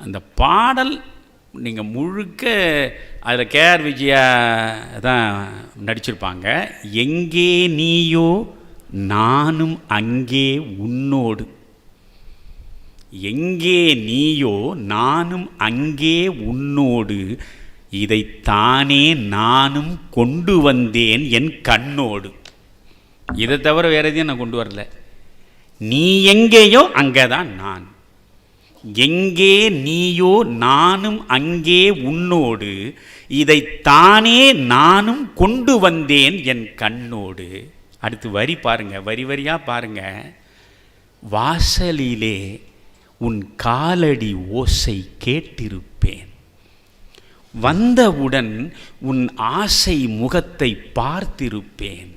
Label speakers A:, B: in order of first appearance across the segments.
A: அந்த பாடல் நீங்கள் முழுக்க அதில் கேஆர் விஜயா தான் நடிச்சிருப்பாங்க. எங்கே நீயோ நானும் அங்கே உன்னோடு, எங்கே நீயோ நானும் அங்கே உன்னோடு, இதைத்தானே நானும் கொண்டு வந்தேன் என் கண்ணோடு. இதை தவிர வேறு எதையும் நான் கொண்டு வரல. நீ எங்கேயோ அங்கே தான் நான். எங்கே நீயோ நானும் அங்கே உன்னோடு, இதைத்தானே நானும் கொண்டு வந்தேன் என் கண்ணோடு. அடுத்து வரி பாருங்க, வரி வரியா பாருங்க. வாசலிலே உன் காலடி ஓசை கேட்டிருப்பேன், வந்தவுடன் உன் ஆசை முகத்தை பார்த்திருப்பேன்,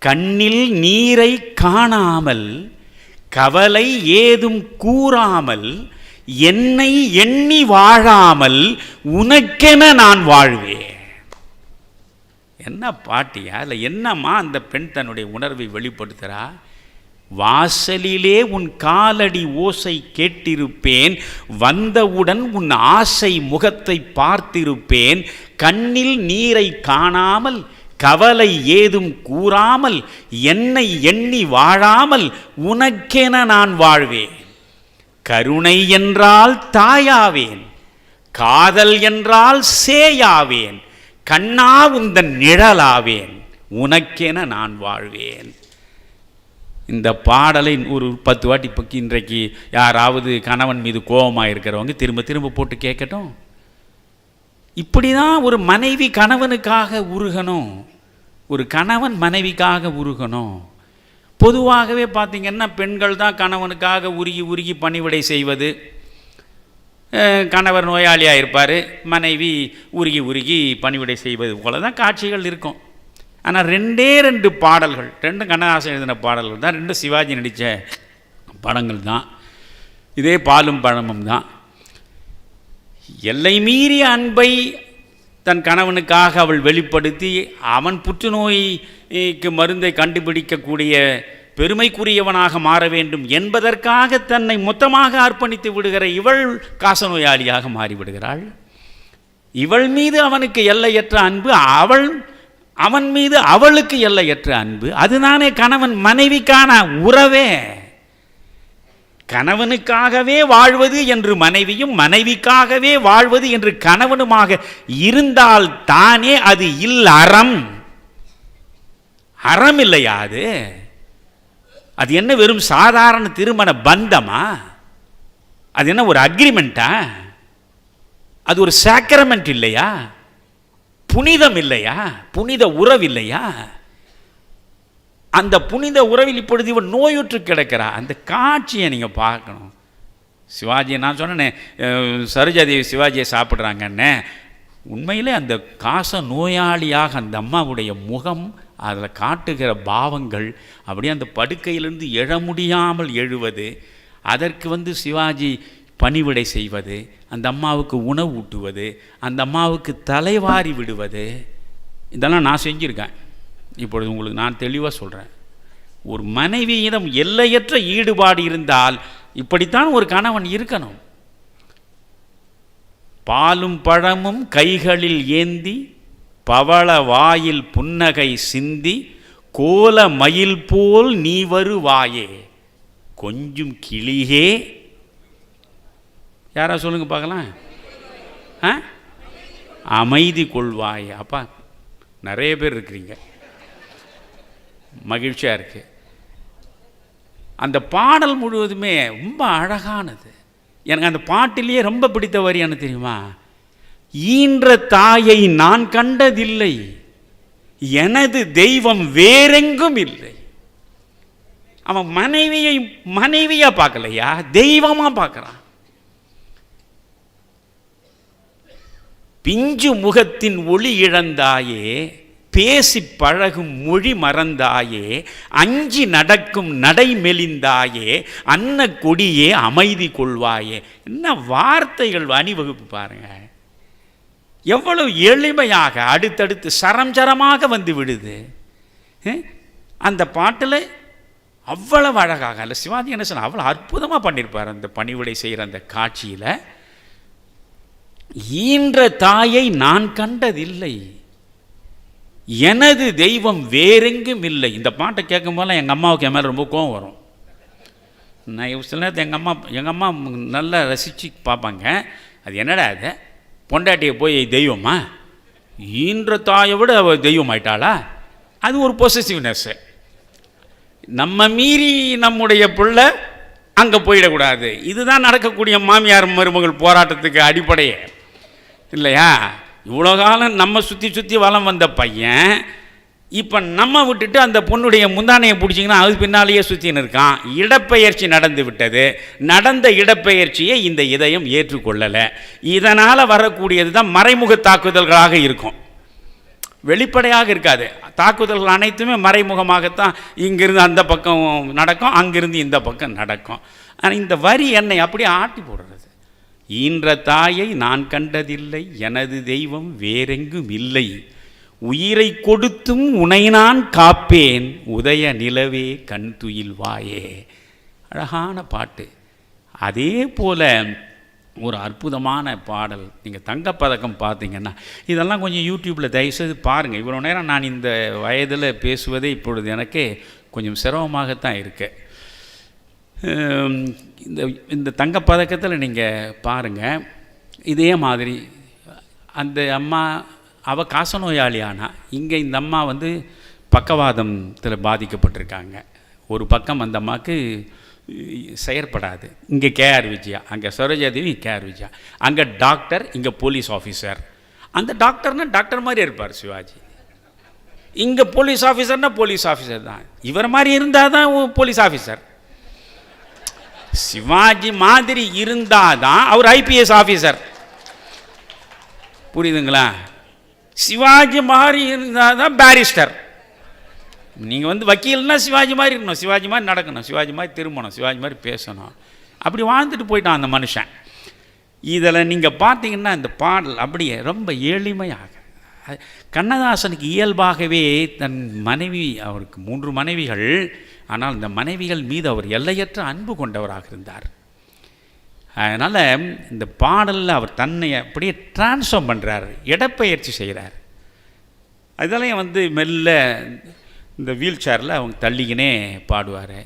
A: கண்ணில் நீரை காணாமல் கவலை ஏதும் கூறாமல் என்னை எண்ணி வாழாமல் உனக்கென நான் வாழ்வேன். என்ன பாட்டியா இல்லை என்னம்மா அந்த பெண் தன்னுடைய உணர்வை வெளிப்படுத்துகிறா? வாசலிலே உன் காலடி ஓசை கேட்டிருப்பேன், வந்தவுடன் உன் ஆசை முகத்தை பார்த்திருப்பேன், கண்ணில் நீரை காணாமல் கவலை ஏதும் கூறாமல் என்னை எண்ணி வாழாமல் உனக்கென நான் வாழ்வேன். கருணை என்றால் தாயாவேன், காதல் என்றால் சேயாவேன், கண்ணா உந்தன் நிழலாவேன், உனக்கென நான் வாழ்வேன். இந்த பாடலை ஒரு 10 வாட்டி பக்கி இன்றைக்கு யாராவது கணவன் மீது கோபமாக இருக்கிறவங்க திரும்ப திரும்ப போட்டு கேட்கட்டும். இப்படி தான் ஒரு மனைவி கணவனுக்காக உருகணும், ஒரு கணவன் மனைவிக்காக உருகணும். பொதுவாகவே பார்த்திங்கன்னா பெண்கள் தான் கணவனுக்காக உருகி உருகி பணிவிடை செய்வது. கணவர் நோயாளியாக இருப்பார், மனைவி உருகி உருகி பணிவிடை செய்வது போல தான் காட்சிகள் இருக்கும். ஆனால் 2 பாடல்கள், 2 கண்ணதாசன் எழுதின பாடல்கள் தான், 2 சிவாஜி நடித்த படங்கள் தான், இதே பாலும் பழமும் தான். எல்லை மீறிய அன்பை தன் கணவனுக்காக அவள் வெளிப்படுத்தி அவன் புற்றுநோய்க்கு மருந்தை கண்டுபிடிக்கக்கூடிய பெருமைக்குரியவனாக மாற வேண்டும் என்பதற்காக தன்னை மொத்தமாக அர்ப்பணித்து விடுகிற இவள் காசநோயாளியாக மாறிவிடுகிறாள். இவள் மீது அவனுக்கு எல்லையற்ற அன்பு, அவன் மீது அவளுக்கு எல்லையற்ற அன்பு. அதுதானே கணவன் மனைவிக்கான உறவே. கணவனுக்காகவே வாழ்வது என்று மனைவியும், மனைவிக்காகவே வாழ்வது என்று கணவனுமாக இருந்தால் தானே அது இல்லறம். அறம் இல்லையா அது? அது என்ன வெறும் சாதாரண திருமண பந்தமா? அது என்ன ஒரு அக்ரிமெண்டா? அது ஒரு சாக்ரமெண்ட் இல்லையா? புனிதம் இல்லையா? புனித உறவு இல்லையா? அந்த புனித உறவில் இப்பொழுது இவன் நோயுற்று கிடக்கிறா. அந்த காட்சியை நீங்கள் பார்க்கணும். சிவாஜியை நான் சொன்னேன், சரோஜாதேவி சிவாஜியை சாப்பிட்றாங்கன்னு. உண்மையிலே அந்த காச நோயாளியாக அந்த அம்மாவுடைய முகம், அதில் காட்டுகிற பாவங்கள், அப்படியே அந்த படுக்கையிலிருந்து எழ முடியாமல் எழுவது, அதற்கு சிவாஜி பணிவிடை செய்வது, அந்த அம்மாவுக்கு உணவு ஊட்டுவது, அந்த அம்மாவுக்கு தலைவாரி விடுவது, இதெல்லாம் நான் செஞ்சுருக்கேன். இப்பொழுது உங்களுக்கு நான் தெளிவாக சொல்கிறேன். ஒரு மனைவியிடம் எல்லையற்ற ஈடுபாடு இருந்தால் இப்படித்தான் ஒரு கணவன் இருக்கணும். பாலும் பழமும் கைகளில் ஏந்தி, பவள வாயில் புன்னகை சிந்தி, கோல மயில் போல் நீ வருவாயே, கொஞ்சம் கிளியே. யாரா சொல்லுங்க பார்க்கலாம். அமைதி கொள்வாயே. அப்பா நிறைய பேர் இருக்கிறீங்க, மகிழ்ச்சியாக இருக்குது. அந்த பாடல் முழுவதுமே ரொம்ப அழகானது. எனக்கு அந்த பாட்டிலேயே ரொம்ப பிடித்த வரி என்ன தெரியுமா? ஈன்ற தாயை நான் கண்டதில்லை, எனது தெய்வம் வேறெங்கும் இல்லை. அவன் மனைவியா பார்க்கலையா, தெய்வமாக பார்க்குறான். பிஞ்சு முகத்தின் ஒளி இழந்தாயே, பேசி பழகும் மொழி மறந்தாயே, அஞ்சி நடக்கும் நடை மெலிந்தாயே, அன்ன கொடியே அமைதி கொள்வாயே. என்ன வார்த்தைகள், அணிவகுப்பு பாருங்க. எவ்வளவு எளிமையாக அடுத்தடுத்து சரம் சரமாக வந்து விடுது. அந்த பாட்டில் அவ்வளவு அழகாக இல்லை சிவாஜி கணேசன் அவ்வளோ அற்புதமாக பண்ணியிருப்பார் அந்த பணிவிடை செய்கிற அந்த காட்சியில். ஈன்ற தாயை நான் கண்டதில்லை, எனது தெய்வம் வேறெங்கும் இல்லை. இந்த பாட்டை கேட்கும் போதெல்லாம் எங்கள் அம்மாவுக்கு என் மேலே ரொம்ப கோவம் வரும். நான் சில நேரத்தில் எங்கள் அம்மா நல்லா ரசித்து பார்ப்பாங்க. அது என்னடா அது, பொண்டாட்டியை போய் தெய்வமா, ஈன்ற தாயை விட அவள் தெய்வம் ஆயிட்டாளா? அது ஒரு பொசசிவ்னஸ்ஸு. நம்ம மீறி நம்முடைய பிள்ளை அங்கே போயிடக்கூடாது. இதுதான் நடக்கக்கூடிய மாமியார் மருமகள் போராட்டத்துக்கு அடிப்படையே இல்லையா? இவ்வளோ காலம் நம்ம சுற்றி வலம் வந்த பையன் இப்போ நம்ம விட்டுட்டு அந்த பொண்ணுடைய முந்தானையை பிடிச்சிங்கன்னா அது பின்னாலேயே சுற்றின்னு இருக்கான். இடப்பெயர்ச்சி நடந்து விட்டது. நடந்த இடப்பெயர்ச்சியை இந்த இதயம் ஏற்றுக்கொள்ளலை. இதனால் வரக்கூடியது தான் மறைமுக தாக்குதல்களாக இருக்கும், வெளிப்படையாக இருக்காது. தாக்குதல்கள் அனைத்துமே மறைமுகமாகத்தான் இங்கிருந்து அந்த பக்கம் நடக்கும், அங்கிருந்து இந்த பக்கம் நடக்கும். ஆனால் இந்த வரி என்னை அப்படியே ஆட்டி போடுறது. ஈன்ற தாயை நான் கண்டதில்லை, எனது தெய்வம் வேறெங்கும் இல்லை, உயிரை கொடுத்தும் உனை நான் காப்பேன், உதய நிலவே கண் துயில் வாயே. அழகான பாட்டு. அதே போல் ஒரு அற்புதமான பாடல். நீங்கள் தங்கப்பதக்கம் பார்த்தீங்கன்னா இதெல்லாம் கொஞ்சம் யூடியூப்பில் தயவுசெய்து பாருங்கள். இவ்வளோ நேரம் நான் இந்த வயதில் பேசுவதே இப்பொழுது எனக்கு கொஞ்சம் சிரமமாகத்தான் இருக்கு. இந்த தங்கப்பதக்கத்தில் நீங்கள் பாருங்கள். இதே மாதிரி அந்த அம்மா அவள் காசநோயாளியானா, இங்கே இந்த அம்மா பக்கவாதத்தில் பாதிக்கப்பட்டிருக்காங்க. ஒரு பக்கம் அந்த அம்மாவுக்கு செயற்படாது. இங்கே கேஆர் விஜயா, அங்கே சரோஜாதேவி கேஆர் விஜயா, அங்கே டாக்டர், இங்கே போலீஸ் ஆஃபீஸர். அந்த டாக்டர்னால் டாக்டர் மாதிரி இருப்பார் சிவாஜி, இங்கே போலீஸ் ஆஃபீஸர்னால் போலீஸ் ஆஃபீஸர் தான். இவர் மாதிரி இருந்தால் தான் போலீஸ் ஆஃபீஸர். சிவாஜி மாதிரி இருந்தால் தான் அவர் ஐபிஎஸ் ஆஃபீஸர். புரியுதுங்களா? சிவாஜி மாதிரி இருந்தால் தான் பேரிஸ்டர். நீங்கள் வக்கீல்னா சிவாஜி மாதிரி இருக்கணும், சிவாஜி மாதிரி நடக்கணும், சிவாஜி மாதிரி திரும்பணும், சிவாஜி மாதிரி பேசணும். அப்படி வாழ்ந்துட்டு போயிட்டான் அந்த மனுஷன். இதில் நீங்கள் பார்த்தீங்கன்னா இந்த பாடல் அப்படியே ரொம்ப எளிமையாக, கண்ணதாசனுக்கு இயல்பாகவே தன் மனைவி, அவருக்கு 3 மனைவிகள், ஆனால் இந்த மனைவிகள் மீது அவர் எல்லையற்ற அன்பு கொண்டவராக இருந்தார். அதனால் இந்த பாடலில் அவர் தன்னை அப்படியே டிரான்ஸ்ஃபார்ம் பண்ணுறார், இடப்பெயர்ச்சி செய்கிறார். அதெல்லாம் மெல்ல இந்த வீல் சேரில் அவங்க தள்ளிக்கினே பாடுவார்.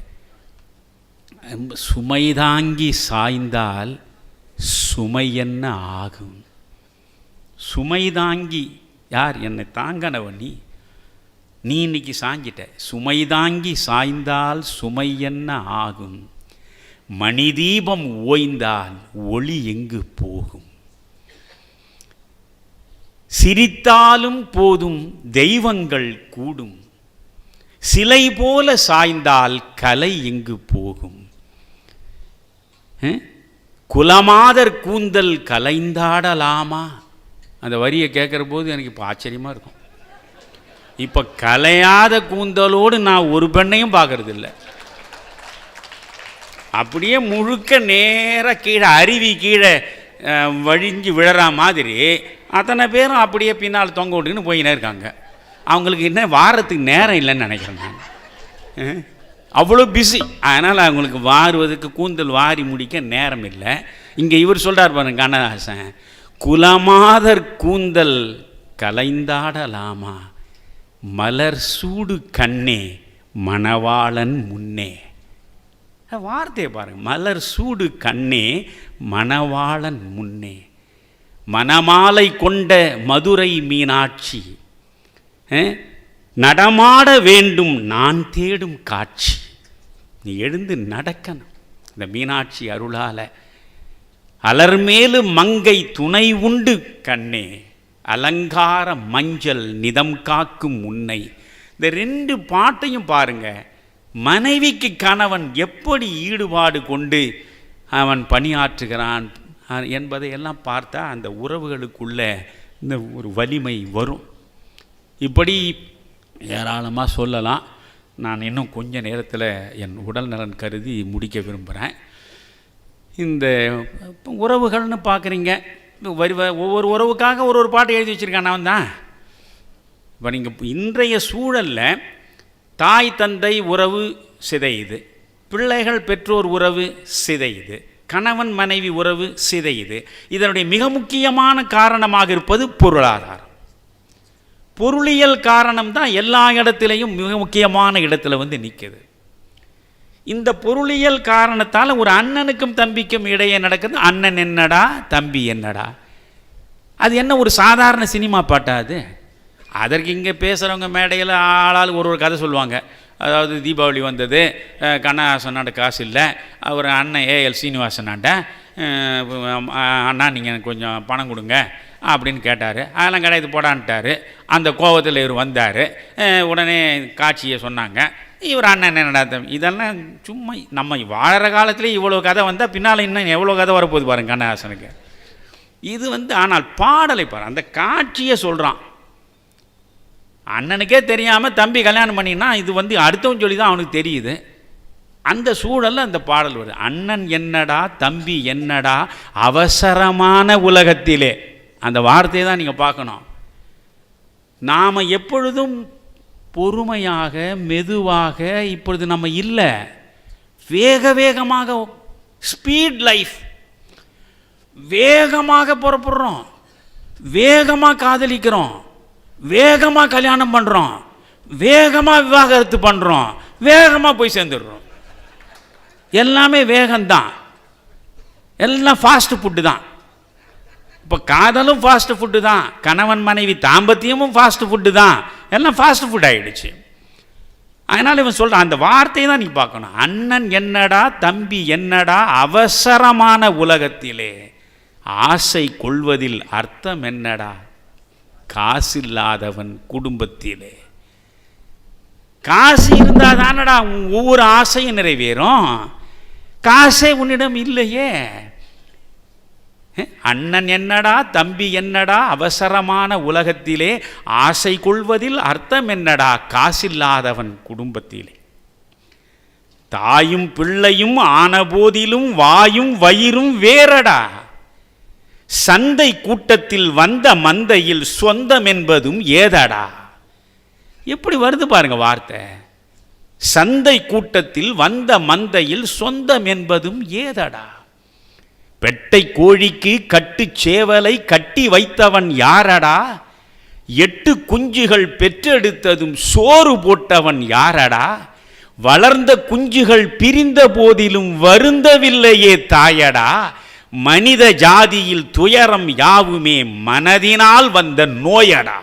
A: சுமைதாங்கி சாய்ந்தால் சுமை என்ன ஆகும், சுமைதாங்கி யார், என்னை தாங்கனவன் நீ இன்னைக்கு சாஞ்சிட்ட. சுமைதாங்கி சாய்ந்தால் சுமை என்ன ஆகும், மணிதீபம் ஓய்ந்தால் ஒளி எங்கு போகும், சிரித்தாலும் போதும் தெய்வங்கள் கூடும், சிலை போல சாய்ந்தால் கலை எங்கு போகும், குலமாதர் கூந்தல் கலைந்தாடலாமா. அந்த வரியை கேட்குற போது எனக்கு இப்போ ஆச்சரியமாக இருக்கும். இப்போ கலையாத கூந்தலோடு நான் ஒரு பெண்ணையும் பார்க்கறது இல்லை. அப்படியே முழுக்க நேராக கீழே அருவி கீழே வழிஞ்சு விழற மாதிரி அத்தனை பேரும் அப்படியே பின்னால் தொங்க விட்டுக்கின்னு போயினே இருக்காங்க. அவங்களுக்கு என்ன வாரத்துக்கு நேரம் இல்லைன்னு நினைக்கிறேன் நான். அவ்வளோ பிஸி. அதனால் அவங்களுக்கு வாருவதுக்கு கூந்தல் வாரி முடிக்க நேரம் இல்லை. இங்கே இவர் சொல்கிறார் பாருங்க கண்ணதாசன், குலமாதர் கூந்தல் கலைந்தாடலாமா, மலர் சூடு கண்ணே மணவாளன் முன்னே. வார்த்தையை பாருங்கள், மலர் சூடு கண்ணே மணவாளன் முன்னே, மணமாலை கொண்ட மதுரை மீனாட்சி, நடமாட வேண்டும் நான் தேடும் காட்சி. நீ எழுந்து நடக்கணும் இந்த மீனாட்சி அருளால். அலர்மேலு மங்கை துணை உண்டு கண்ணே, அலங்கார மஞ்சள் நிதம் காக்கும் உன்னை. இந்த 2 பாட்டையும் பாருங்க. மனைவிக்கு கணவன் எப்படி ஈடுபாடு கொண்டு அவன் பணியாற்றுகிறான் என்பதை எல்லாம் பார்த்தா அந்த உறவுகளுக்குள்ள இந்த ஒரு வலிமை வரும். இப்படி ஏராளமாக சொல்லலாம். நான் இன்னும் கொஞ்ச நேரத்தில் என் உடல் நலன் கருதி முடிக்க விரும்புகிறேன். இந்த உறவுகள்னு பார்க்குறீங்க, ஒவ்வொரு உறவுக்காக ஒரு பாட்டு எழுதி வச்சுருக்கான் நான் தான். இப்போ நீங்கள் இன்றைய சூழலில் தாய் தந்தை உறவு சிதையுது, பிள்ளைகள் பெற்றோர் உறவு சிதையுது, கணவன் மனைவி உறவு சிதையுது. இதனுடைய மிக முக்கியமான காரணமாக இருப்பது பொருளாதாரம். பொருளியல் காரணம் தான் எல்லா இடத்துலையும் மிக முக்கியமான இடத்துல வந்து நிற்குது. இந்த பொருளியல் காரணத்தால் ஒரு அண்ணனுக்கும் தம்பிக்கும் இடையே நடக்குது. அண்ணன் என்னடா தம்பி என்னடா, அது என்ன ஒரு சாதாரண சினிமா பாட்டா அது? அதற்கு இங்கே பேசுகிறவங்க மேடையில் ஆளால் ஒரு கதை சொல்லுவாங்க. அதாவது தீபாவளி வந்தது, கண்ணாசனாண்ட காசு இல்லை, அவர் அண்ணன் ஏஎல் சீனிவாசனாண்ட அண்ணா நீங்கள் எனக்கு கொஞ்சம் பணம் கொடுங்க அப்படின்னு கேட்டார். அதெல்லாம் கிடையாது போடான்ட்டார். அந்த கோபத்தில் இவர் வந்தார். உடனே காட்சியை சொன்னாங்க. இவர் அண்ணன் என்னடா தம்பி, இதெல்லாம் சும்மா நம்ம வாழற காலத்துலேயே இவ்வளோ கதை வந்தால் பின்னால் இன்னும் எவ்வளோ கதை வரப்போகுது பாருங்க கண்ணதாசனுக்கு. இது வந்து ஆனால் பாடலை பாரு, அந்த காட்சியை சொல்கிறான். அண்ணனுக்கே தெரியாமல் தம்பி கல்யாணம் பண்ணினா இது வந்து அடுத்தவன் சொல்லி தான் அவனுக்கு தெரியுது. அந்த சூழலில் அந்த பாடல் வருது. அண்ணன் என்னடா தம்பி என்னடா அவசரமான உலகத்திலே. அந்த வார்த்தையை தான் நீங்கள் பார்க்கணும். நாம் எப்பொழுதும் பொறுமையாக மெதுவாக இப்பொழுது நம்ம இல்லை, வேக வேகமாக, ஸ்பீட் லைஃப், வேகமாக புறப்படுறோம், வேகமாக காதலிக்கிறோம், வேகமாக கல்யாணம் பண்ணுறோம், வேகமாக விவாகரத்து பண்ணுறோம், வேகமாக போய் சேர்ந்துடுறோம். எல்லாமே வேகம்தான், எல்லாம் ஃபாஸ்ட் ஃபுட்டு தான். இப்போ காதலும் ஃபாஸ்ட் ஃபுட்டு தான், கணவன் மனைவி தாம்பத்தியமும் ஃபாஸ்ட் ஃபுட்டு தான், எல்லாம் ஃபாஸ்ட் ஃபுட் ஆகிடுச்சு. அதனால் இவன் சொல்கிறான், அந்த வார்த்தையை தான் நீ பார்க்கணும். அண்ணன் என்னடா தம்பி என்னடா அவசரமான உலகத்திலே ஆசை கொள்வதில் அர்த்தம் என்னடா காசில்லாதவன் குடும்பத்திலே. காசு இருந்தால் தானடா ஒவ்வொரு ஆசையும் நிறைவேறும். காசே உன்னிடம் இல்லையே. அண்ணன் என்னடா தம்பி என்னடா அவசரமான உலகத்திலே ஆசை கொள்வதில் அர்த்தம் என்னடா காசில்லாதவன் குடும்பத்திலே. தாயும் பிள்ளையும் ஆன போதிலும் வாயும் வயிறும் வேறடா, சந்தை கூட்டத்தில் வந்த மந்தையில் சொந்தம் என்பதும் ஏதடா. எப்படி வருது பாருங்க வார்த்தை. சந்தை கூட்டத்தில் வந்த மந்தையில் சொந்தம் என்பதும் ஏதடா. பெட்டை கோழிக்கு கட்டு சேவலை கட்டி வைத்தவன் யாரடா, 8 குஞ்சுகள் பெற்றெடுத்ததும் சோறு போட்டவன் யாரடா, வளர்ந்த குஞ்சுகள் பிரிந்த போதிலும் வருந்தவில்லையே தாயடா, மனித ஜாதியில் துயரம் யாவுமே மனதினால் வந்த நோயடா.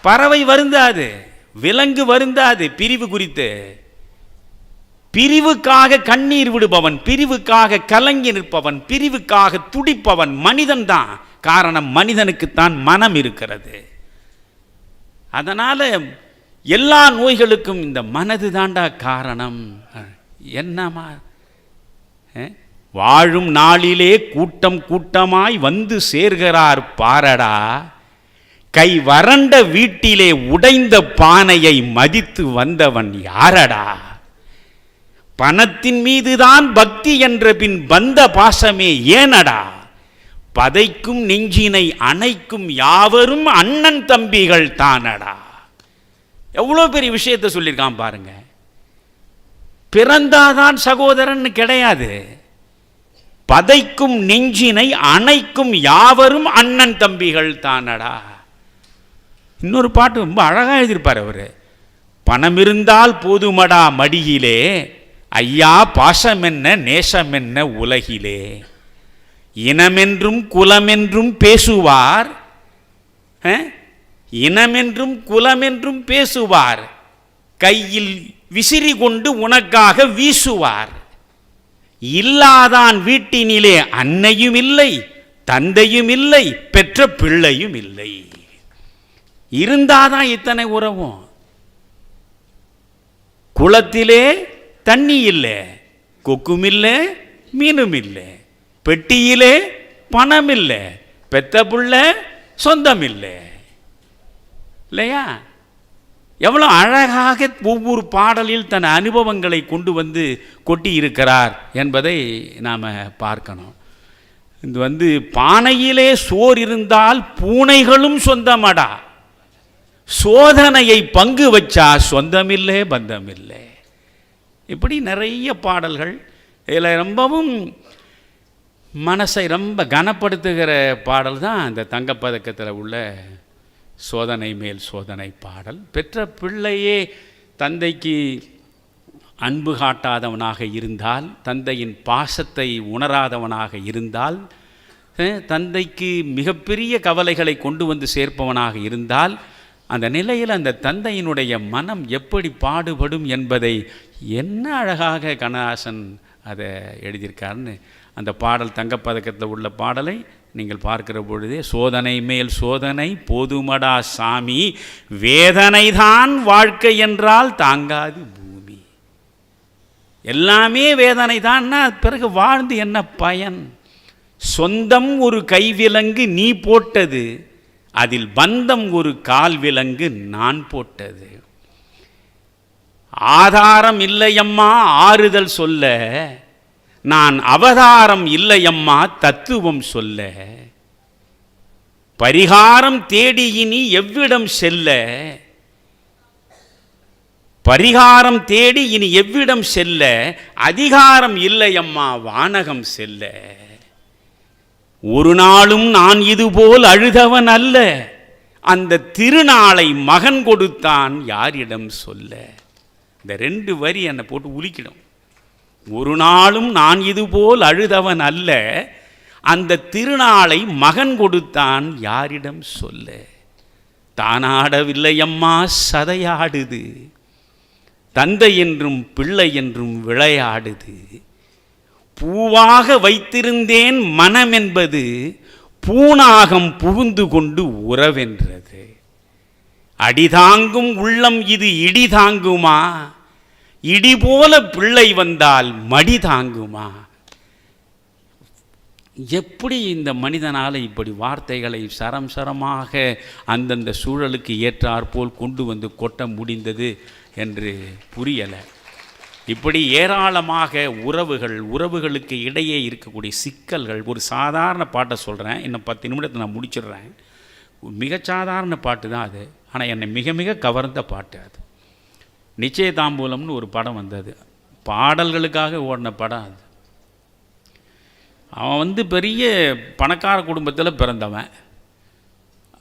A: பறவை வருந்தாது, விலங்கு வருந்தாது பிரிவு குறித்து. பிரிவுக்காக கண்ணீர் விடுபவன், பிரிவுக்காக கலங்கி நிற்பவன், பிரிவுக்காக துடிப்பவன் மனிதன் தான். காரணம், மனிதனுக்குத்தான் மனம் இருக்கிறது. அதனால எல்லா நோய்களுக்கும் இந்த மனது தாண்டா காரணம். என்னமா வாழும் நாளிலே கூட்டம் கூட்டமாய் வந்து சேர்கிறார் பாரடா, கை வறண்ட வீட்டிலே உடைந்த பானையை மதித்து வந்தவன் யாரடா, பணத்தின் மீதுதான் பக்தி என்ற பின் வந்த பாசமே ஏனடா, பதைக்கும் நெஞ்சினை அணைக்கும் யாவரும் அண்ணன் தம்பிகள் தானடா. எவ்வளோ பெரிய விஷயத்தை சொல்லியிருக்கான் பாருங்க. பிறந்தாதான் சகோதரன் கிடையாது, பதைக்கும் நெஞ்சினை அணைக்கும் யாவரும் அண்ணன் தம்பிகள் தானடா. இன்னொரு பாட்டு ரொம்ப அழகாக எழுதியிருப்பார் அவர். பணம் இருந்தால் போதுமடா மடியிலே, ஐயா பாசம் என்ன நேசம் என்ன உலகிலே, இனமென்றும் குலமென்றும் பேசுவார், இனமென்றும் குலமென்றும் பேசுவார், கையில் விசிறி கொண்டு உனக்காக வீசுவார், இல்லாதான் வீட்டினிலே அன்னையும் இல்லை தந்தையும் இல்லை பெற்ற பிள்ளையும் இல்லை. இருந்தாதான் இத்தனை உறவும். குளத்திலே தண்ணி இல்லை, கொக்கும் இல்லை மீனும் இல்லை, பெட்டியிலே பணம் இல்லை, பெத்த புள்ள சொந்தம் இல்லை. இல்லையா? எவ்வளோ அழகாக ஒவ்வொரு பாடலில் தன் அனுபவங்களை கொண்டு வந்து கொட்டி இருக்கிறார் என்பதை நாம் பார்க்கணும். இது பானையிலே சோறு இருந்தால் பூனைகளும் சொந்தமடா, சோதனையை பங்கு வச்சா சொந்தமில்லை பந்தமில்லை. இப்படி நிறைய பாடல்கள். இதில் ரொம்பவும் மனசை ரொம்ப கனப்படுத்துகிற பாடல் தான் அந்த தங்கப்பதக்கத்தில் உள்ள சோதனை மேல் சோதனை பாடல். பெற்ற பிள்ளையே தந்தைக்கு அன்பு காட்டாதவனாக இருந்தால், தந்தையின் பாசத்தை உணராதவனாக இருந்தால், தந்தைக்கு மிகப்பெரிய கவலைகளை கொண்டு வந்து சேர்ப்பவனாக இருந்தால், அந்த நிலையில் அந்த தந்தையினுடைய மனம் எப்படி பாடுபடும் என்பதை என்ன அழகாக கண்ணதாசன் அதை எழுதியிருக்காருன்னு அந்த பாடல், தங்கப்பதக்கத்தில் உள்ள பாடலை நீங்கள் பார்க்கிற பொழுதே, சோதனை மேல் சோதனை போதுமடா சாமி, வேதனைதான் வாழ்க்கை என்றால் தாங்காது பூமி. எல்லாமே வேதனை தான்னா பிறகு வாழ்ந்து என்ன பயன்? சொந்தம் ஒரு கைவிலங்கு நீ போட்டது, அதில் பந்தம் ஒரு கால் விலங்கு நான் போட்டது. ஆதாரம் இல்லையம்மா ஆறுதல் சொல்ல, நான் அவதாரம் இல்லையம்மா தத்துவம் சொல்ல. பரிகாரம் தேடி இனி எவ்விடம் செல்ல, பரிகாரம் தேடி இனி எவ்விடம் செல்ல, அதிகாரம் இல்லையம்மா வானகம் செல்ல. ஒரு நாளும் நான் இதுபோல் அழுதவன் அல்ல, அந்த திருநாளை மகன் கொடுத்தான் யாரிடம் சொல்ல. இந்த 2 வரி என்னை போட்டு உலுக்கிடும். ஒரு நாளும் நான் இதுபோல் அழுதவன் அல்ல, அந்த திருநாளை மகன் கொடுத்தான் யாரிடம் சொல்ல. தானாடவில்லையம்மா சதையாடுது, தந்தை என்றும் பிள்ளை என்றும் விளையாடுது. பூவாக வைத்திருந்தேன் மனமென்பது, பூனாகம் புகுந்து கொண்டு உறவென்றது. அடிதாங்கும் உள்ளம் இது இடி தாங்குமா, இடி போல பிள்ளை வந்தால் மடி தாங்குமா. எப்படி இந்த மனிதனால் இப்படி வார்த்தைகளை சரம் சரமாக அந்தந்த சூழலுக்கு ஏற்றாற்போல் கொண்டு வந்து கொட்ட முடிந்தது என்று புரியலை. இப்படி ஏராளமாக உறவுகளுக்கு இடையே இருக்கக்கூடிய சிக்கல்கள். ஒரு சாதாரண பாட்டை சொல்கிறேன், இன்னும் 10 நிமிடத்தை நான் முடிச்சிடுறேன். மிக சாதாரண பாட்டு தான் அது, ஆனால் என்னை மிக மிக கவர்ந்த பாட்டு அது. நிச்சயதாம்பூலம்னு ஒரு படம் வந்தது, பாடல்களுக்காக ஓடின படம் அது. அவன் பெரிய பணக்கார குடும்பத்தில் பிறந்தவன்,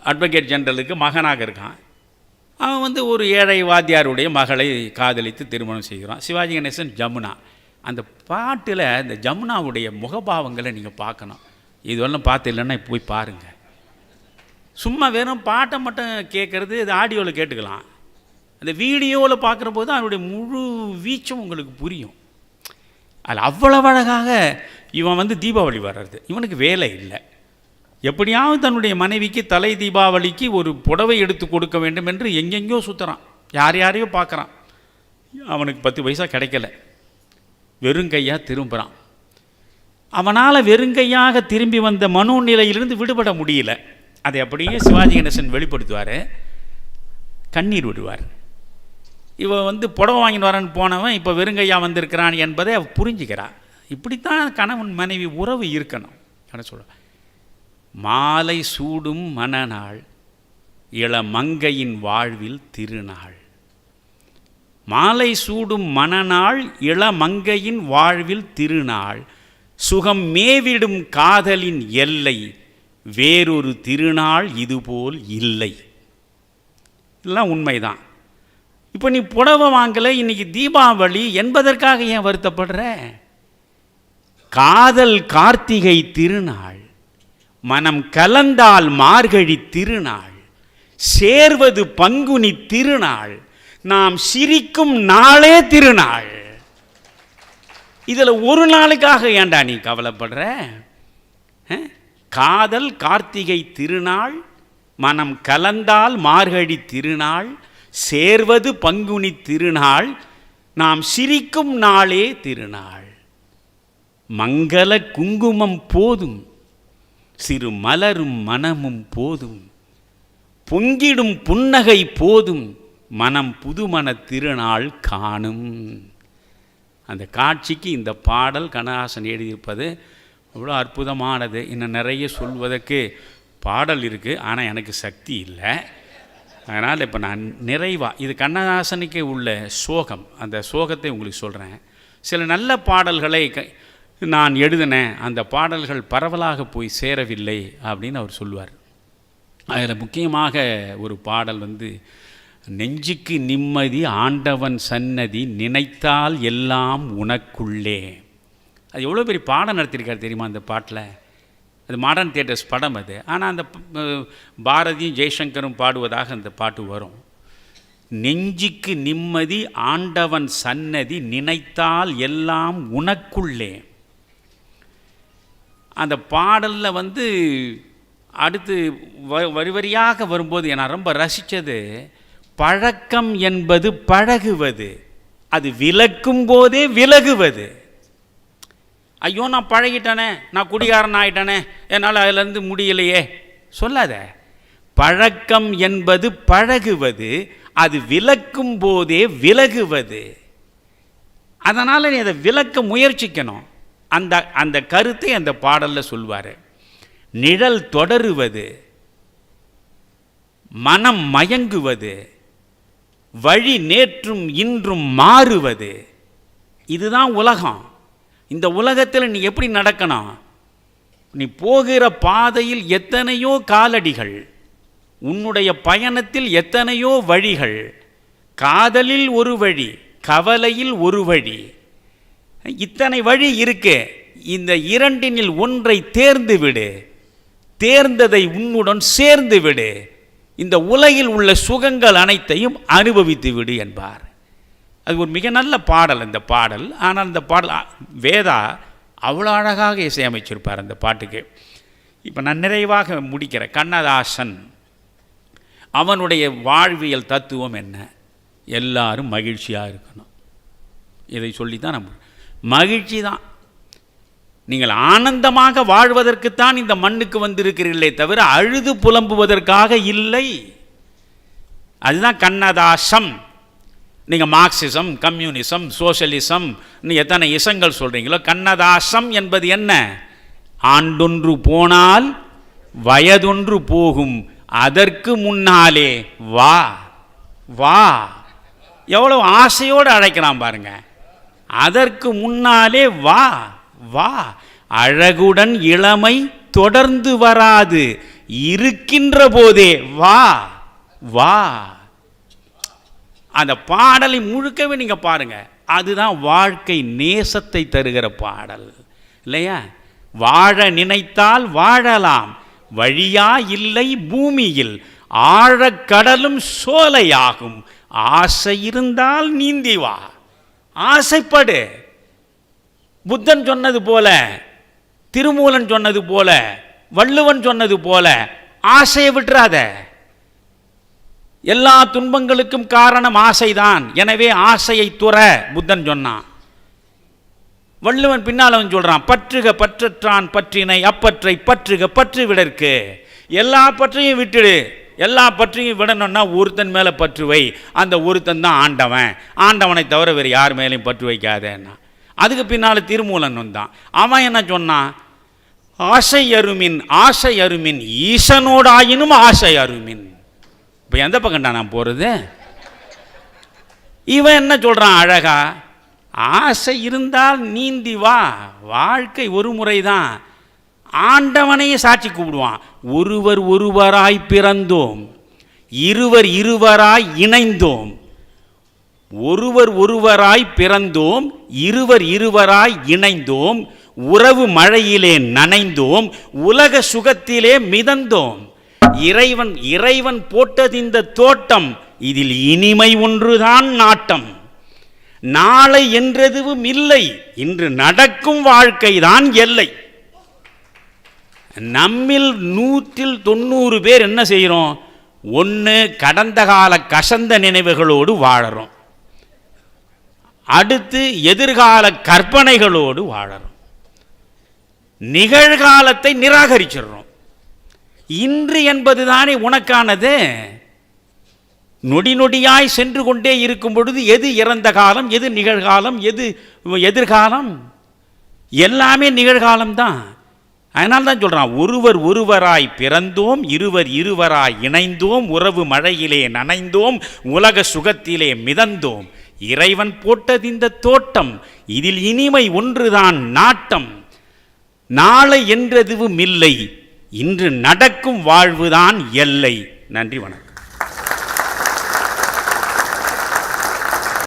A: அட்வொகேட் ஜெனரலுக்கு மகனாக இருக்கான். அவன் ஒரு ஏழை வாத்தியாருடைய மகளை காதலித்து திருமணம் செய்கிறான். சிவாஜி கணேசன் ஜமுனா. அந்த பாட்டில் இந்த ஜமுனாவுடைய முகபாவங்களை நீங்கள் பார்க்கணும். இதுவெல்லாம் பார்த்து இல்லைன்னா போய் பாருங்கள். சும்மா வெறும் பாட்டை மட்டும் கேட்குறது, இது ஆடியோவில் கேட்டுக்கலாம். அந்த வீடியோவில் பார்க்குற போது அவனுடைய முழு வீச்சும் உங்களுக்கு புரியும். அதில் அவ்வளவு அழகாக இவன் தீபாவளி வர்றது, இவனுக்கு வேலை இல்லை, எப்படியாவது தன்னுடைய மனைவிக்கு தலை தீபாவளிக்கு ஒரு புடவை எடுத்து கொடுக்க வேண்டும் என்று எங்கெங்கேயோ சுற்றுறான், யாரையோ பார்க்குறான். அவனுக்கு 10 பைசா கிடைக்கல, வெறுங்கையாக திரும்புகிறான். அவனால் வெறுங்கையாக திரும்பி வந்த மனோநிலையிலிருந்து விடுபட முடியல. அதை அப்படியே சிவாஜி கணேசன் வெளிப்படுத்துவார், கண்ணீர் விடுவார். இவன் புடவை வாங்கிட்டு வரேன்னு போனவன் இப்போ வெறுங்கையாக வந்திருக்கிறான் என்பதை அவ புரிஞ்சுக்கிறான். இப்படித்தான் கணவன் மனைவி உறவு இருக்கணும். என்ன சொல்ல, மாலை சூடும் மணநாள் இளமங்கையின் வாழ்வில் திருநாள். மாலை சூடும் மணநாள் இளமங்கையின் வாழ்வில் திருநாள், சுகம் மேவிடும் காதலின் எல்லை, வேறொரு திருநாள் இதுபோல் இல்லை. இதெல்லாம் உண்மைதான். இப்போ நீ புடவை வாங்கலை, இன்னைக்கு தீபாவளி என்பதற்காக ஏன் வருத்தப்படுற? காதல் கார்த்திகை திருநாள், மனம் கலந்தால் மார்கழி திருநாள், சேர்வது பங்குனி திருநாள், நாம் சிரிக்கும் நாளே திருநாள். இதில் ஒரு நாளுக்காக ஏண்டா நீ கவலைப்படுற? காதல் கார்த்திகை திருநாள், மனம் கலந்தால் மார்கழி திருநாள், சேர்வது பங்குனி திருநாள், நாம் சிரிக்கும் நாளே திருநாள். மங்கள குங்குமம் போதும், சிறு மலரும் மனமும் போதும், பொங்கிடும் புன்னகை போதும், மனம் புதுமண திருநாள் காணும். அந்த காட்சிக்கு இந்த பாடல் கண்ணதாசன் எழுதியிருப்பது அவ்வளோ அற்புதமானது. இன்னும் நிறைய சொல்வதற்கு பாடல் இருக்குது, ஆனால் எனக்கு சக்தி இல்லை. அதனால் இப்போ நான் நிறைவாக இது கண்ணதாசனுக்கே உள்ள சோகம், அந்த சோகத்தை உங்களுக்கு சொல்கிறேன். சில நல்ல பாடல்களை நான் எழுதினேன், அந்த பாடல்கள் பரவலாக போய் சேரவில்லை அப்படின்னு அவர் சொல்லுவார். அதில் முக்கியமாக ஒரு பாடல் நெஞ்சுக்கு நிம்மதி ஆண்டவன் சன்னதி நினைத்தால் எல்லாம் உனக்குள்ளே. அது எவ்வளோ பெரிய பாடம் நடத்தியிருக்காரு தெரியுமா அந்த பாட்டில். அது மாடர்ன் தியேட்டர்ஸ் படம் அது. ஆனால் அந்த பாரதியும் ஜெய்சங்கரும் பாடுவதாக அந்த பாட்டு வரும். நெஞ்சுக்கு நிம்மதி ஆண்டவன் சன்னதி நினைத்தால் எல்லாம் உனக்குள்ளே. அந்த பாடலில் அடுத்து வரி வரியாக வரும்போது நான் ரொம்ப ரசித்தது, பழக்கம் என்பது பழகுவது, அது விலக்கும் போதே விலகுவது. ஐயோ நான் பழகிட்டனே, நான் குடிகாரன் ஆகிட்டனே, என்னால் அதிலேருந்து முடியலையே சொல்லாத. பழக்கம் என்பது பழகுவது, அது விலக்கும் போதே விலகுவது. அதனால் நீ அதை விலக்க முயற்சிக்கணும். அந்த அந்த கருத்தை அந்த பாடலில் சொல்வார். நிழல் தொடருவது, மனம் மயங்குவது, வழி நேற்றும் இன்றும் மாறுவது, இதுதான் உலகம். இந்த உலகத்தில் நீ எப்படி நடக்கணும்? நீ போகிற பாதையில் எத்தனையோ காலடிகள், உன்னுடைய பயணத்தில் எத்தனையோ வழிகள். காதலில் ஒரு வழி, கவலையில் ஒரு வழி, இத்தனை வழி இருக்கு. இந்த இரண்டினில் ஒன்றை தேர்ந்து விடு, தேர்ந்ததை உன்னுடன் சேர்ந்து விடு, இந்த உலகில் உள்ள சுகங்கள் அனைத்தையும் அனுபவித்து விடு என்பார். அது ஒரு மிக நல்ல பாடல் அந்த பாடல். ஆனால் அந்த பாடல் வேதா அவ்வளோ அழகாக இசையமைச்சிருப்பார் அந்த பாட்டுக்கு. இப்போ நான் நிறைவாக முடிக்கிறேன். கண்ணதாசன் அவனுடைய வாழ்வியல் தத்துவம் என்ன? எல்லாரும் மகிழ்ச்சியாக இருக்கணும். இதை சொல்லி தான் நம்ம மகிழ்ச்சி தான். நீங்கள் ஆனந்தமாக வாழ்வதற்குத்தான் இந்த மண்ணுக்கு வந்திருக்கிறீர்களே தவிர அழுது புலம்புவதற்காக இல்லை. அதுதான் கண்ணதாசம். நீங்கள் மார்க்சிசம், கம்யூனிசம், சோஷலிசம், எத்தனை இசங்கள் சொல்கிறீங்களோ, கண்ணதாசம் என்பது என்ன? ஆண்டொன்று போனால் வயதொன்று போகும், அதற்கு முன்னாலே வா வா. எவ்வளோ ஆசையோடு அழைக்கிறான் பாருங்க. அதற்கு முன்னாலே வா வா. அழகுடன் இளமை தொடர்ந்து வராது, இருக்கின்ற போதே வா வா. அந்த பாடலை முழுக்கவே நீங்கள் பாருங்கள். அதுதான் வாழ்க்கை நேசத்தை தருகிற பாடல் இல்லையா? வாழ நினைத்தால் வாழலாம், வழியா இல்லை பூமியில், ஆழக்கடலும் சோலையாகும், ஆசை இருந்தால் நீந்தி வா. ஆசைப்படு. புத்தன் சொன்னது போல, திருமூலன் சொன்னது போல, வள்ளுவன் சொன்னது போல ஆசையை விட்டுறாத. எல்லா துன்பங்களுக்கும் காரணம் ஆசைதான், எனவே ஆசையை துற புத்தன் சொன்னான். வள்ளுவன் பின்னால் அவன் சொல்றான், பற்றுக பற்றற்றான் பற்றினை அப்பற்றை பற்றுக பற்று விடற்கு. எல்லா பற்றையும் விட்டுடு. எல்லா பற்றையும் விடணும்னா ஒருத்தன் மேலே பற்று வை, அந்த ஒருத்தன் தான் ஆண்டவன், ஆண்டவனை தவிர வேறு யார் மேலேயும் பற்று வைக்காதேன்னா. அதுக்கு பின்னால் திருமூலன் வந்தான். அவன் என்ன சொன்னான்? ஆசை அருமின் ஆசை அருமின் ஈசனோடாயினும் ஆசை அருமின். இப்போ எந்த பக்கம்டா நான் போகிறது? இவன் என்ன சொல்கிறான் அழகா? ஆசை இருந்தால் நீந்தி வா, வாழ்க்கை ஒரு முறை தான். ஆண்டவனையே சாட்சி கூப்பிடுவான். ஒருவர் ஒருவராய் பிறந்தோம், இருவர் இருவராய் இணைந்தோம். ஒருவர் ஒருவராய் பிறந்தோம், இருவர் இருவராய் இணைந்தோம், உறவு மழையிலே நனைந்தோம், உலக சுகத்திலே மிதந்தோம். இறைவன் போட்டது இந்த தோட்டம், இதில் இனிமை ஒன்றுதான் நாட்டம். நாளை என்றெதுவும் இல்லை, இன்று நடக்கும் வாழ்க்கைதான் எல்லை. நம்மில் 190 பேர் என்ன செய்கிறோம்? ஒன்று, கடந்த கால கசந்த நினைவுகளோடு வாழறோம். அடுத்து, எதிர்கால கற்பனைகளோடு வாழறோம். நிகழ்காலத்தை நிராகரிச்சிடுறோம். இன்று என்பது தானே உனக்கானது. நொடி நொடியாய் சென்று கொண்டே இருக்கும் பொழுது எது இறந்த காலம், எது நிகழ்காலம், எது எதிர்காலம்? எல்லாமே நிகழ்காலம்தான். அதனால தான் சொல்கிறான், ஒருவர் ஒருவராய் பிறந்தோம், இருவர் இருவராய் இணைந்தோம், உறவு மழையிலே நனைந்தோம், உலக சுகத்திலே மிதந்தோம். இறைவன் போட்டது இந்த தோட்டம், இதில் இனிமை ஒன்றுதான் நாட்டம். நாளை என்றெதுவும் இல்லை, இன்று நடக்கும் வாழ்வுதான் எல்லை. நன்றி, வணக்கம்.